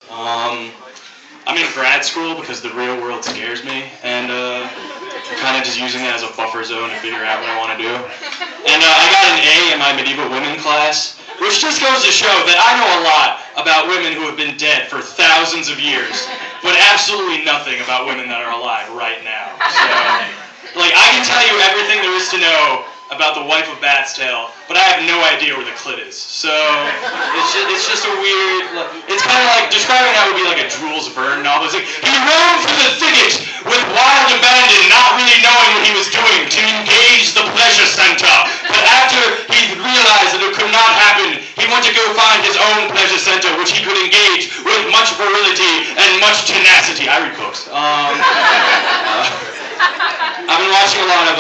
Um, I'm in grad school because the real world scares me, and I'm kind of just using it as a buffer zone to figure out what I want to do. And I got an A in my medieval women class, which just goes to show that I know a lot about women who have been dead for thousands of years, but absolutely nothing about women that are alive right now. So, like, I can tell you everything there is to know about the wife of Bat's Tale, but I have no idea where the clit is. So it's just a weird. It's kind of like describing that would be like a Jules Verne novel. It's like he roamed through the thicket with wild abandon, not really knowing what he was doing, to engage the pleasure center. But after he realized that it could not happen, he went to go find his own pleasure center, which he could engage with much virility and much tenacity. I read books. I've been watching a lot of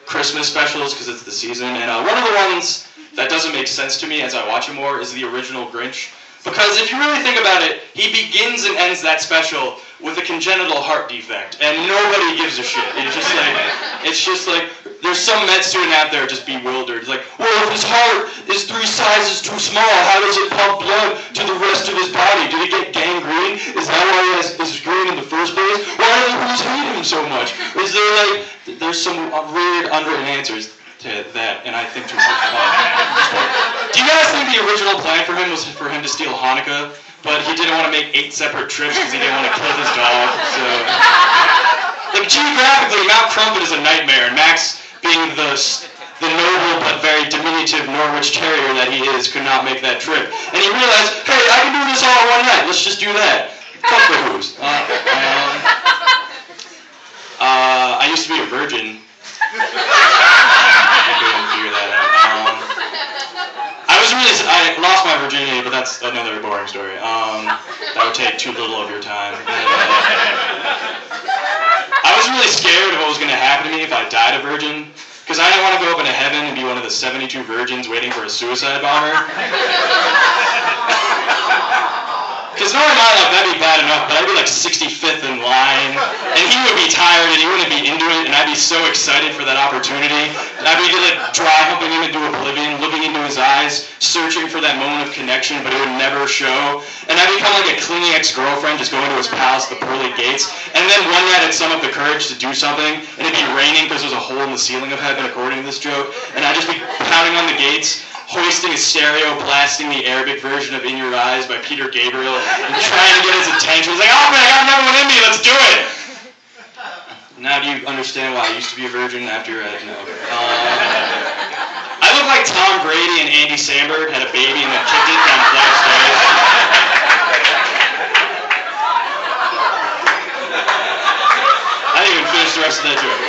Christmas specials because it's the season, and one of the ones that doesn't make sense to me as I watch it more is the original Grinch, because if you really think about it, he begins and ends that special with a congenital heart defect, and nobody gives a shit. It's just like there's some med student out there just bewildered. It's like, well, if his heart is 3 sizes too small, how does it pump blood to the rest of his body? Did he get gangrene? Is that why he is green in the first place? Why do the Who's hate him so much? Is there like, there's some weird unwritten answers to that, and I think too much. Do you guys think the original plan for him was for him to steal Hanukkah, but he didn't want to make 8 separate trips because he didn't want to kill his dog? So, like, geographically, Mount Crumpet is a nightmare, and Max, being the noble but very diminutive Norwich Terrier that he is, could not make that trip. And he realized, hey, I can do this all in one night. Let's just do that. Fuck the Who's. I used to be a virgin. I couldn't figure that out. I lost my virginity, but that's another boring story. That would take too little of your time. I was really scared of what was going to happen to me if I died a virgin, because I didn't want to go up into heaven and be one of the 72 virgins waiting for a suicide bomber. Because knowing my life, that'd be bad enough, but I'd be like 65th in line, and he would be tired, and he wouldn't be into it, and I'd be so excited for that opportunity. I'd be like dry humping him into oblivion, looking into his eyes, searching for that moment of connection, but it would never show. And I'd become like a clingy ex-girlfriend, just going to his palace at the pearly gates, and then one night I'd summon up the courage to do something, and it'd be raining because there's a hole in the ceiling of heaven, according to this joke, and I'd just be pounding on the gates, hoisting a stereo, blasting the Arabic version of In Your Eyes by Peter Gabriel, and trying to get his attention. He's like, oh man, I got another one in me, let's do it! Now do you understand why I used to be a virgin after you read? No. I look like Tom Brady and Andy Samberg had a baby and then kicked it down a flight of stairs. I didn't even finish the rest of that joke.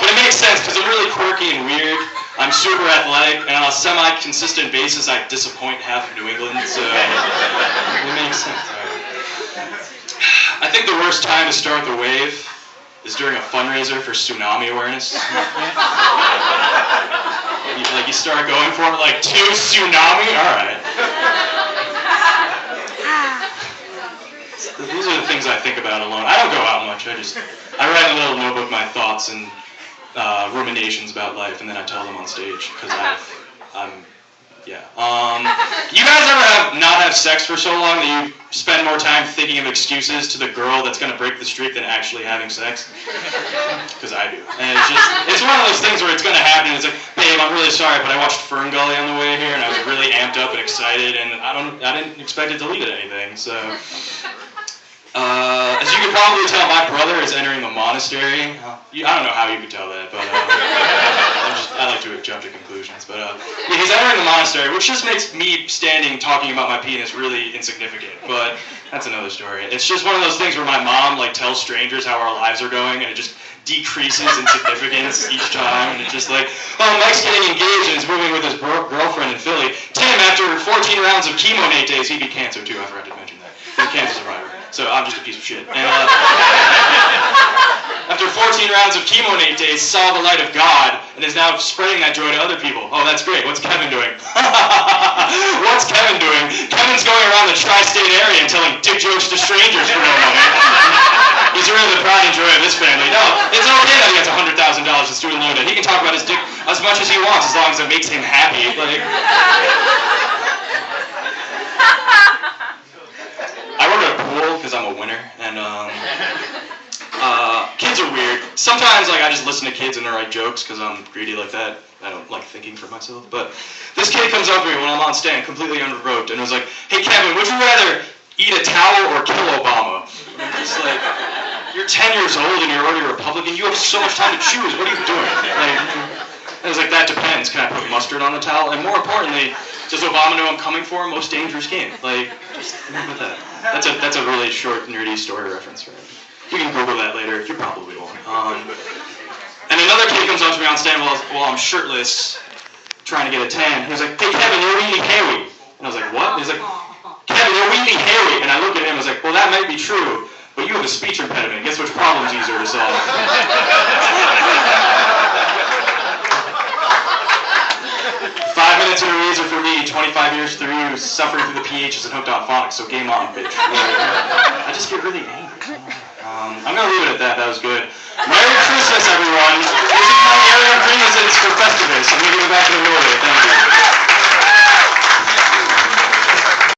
But it makes sense because I'm really quirky and weird. I'm super athletic, and on a semi-consistent basis, I disappoint half of New England, so it makes sense. I think the worst time to start the wave is during a fundraiser for tsunami awareness. You start going for it, like, 2 tsunami? All right. These are the things I think about alone. I don't go out much. I write in a little notebook my thoughts and ruminations about life, and then I tell them on stage because you guys ever not have sex for so long that you spend more time thinking of excuses to the girl that's going to break the streak than actually having sex? Because I do. And it's one of those things where it's going to happen. It's like, babe, I'm really sorry, but I watched Fern Gully on the way here, and I was really amped up and excited, and I didn't expect it to lead to anything. So, as you can probably tell, my brother is entering the monastery. I don't know how you could tell that, but I like to jump to conclusions. But he's entering the monastery, which just makes me standing talking about my penis really insignificant. But that's another story. It's just one of those things where my mom tells strangers how our lives are going, and it just decreases in significance each time. And it's just like, oh, Mike's getting engaged and is moving with his girlfriend in Philly. Tim, after 14 rounds of chemo in 8 days, he beat cancer too. I forgot to mention that. He's a cancer survivor. So I'm just a piece of shit. And, after 14 rounds of chemo in 8 days, saw the light of God and is now spreading that joy to other people. Oh, that's great. What's Kevin doing? What's Kevin doing? Kevin's going around the tri-state area and telling dick jokes to strangers for no money. He's really the pride and joy of this family. No, it's okay that he has $100,000 in student loan debt. He can talk about his dick as much as he wants as long as it makes him happy. there, and kids are weird. Sometimes like I just listen to kids and they write jokes because I'm greedy like that. I don't like thinking for myself. But this kid comes up to me when I'm on stand, completely unprovoked, and was like, "Hey Kevin, would you rather eat a towel or kill Obama?" And I'm just like, "You're 10 years old and you're already a Republican. You have so much time to choose. What are you doing?" I was like, "That depends. Can I put mustard on the towel? And more importantly, does Obama know I'm coming for him? Most dangerous game." Like, just think about that. That's a really short, nerdy story reference, right? You can Google that later. You probably won't. And another kid comes up to me on stand while I'm shirtless, trying to get a tan. He was like, "Hey Kevin, you're really hairy." And I was like, "What?" He's like, "Kevin, you're really hairy." And I look at him and I was like, "Well, that might be true, but you have a speech impediment. Guess which problem's easier to solve?" 5 minutes in a razor for me, 25 years through, suffering through the PHs and hooked on phonics, so game on, bitch. I just get really angry. I'm going to leave it at that. That was good. Merry Christmas, everyone. This is my area of agreements, and it's for Festivus. I'm going to give it back to the Lord.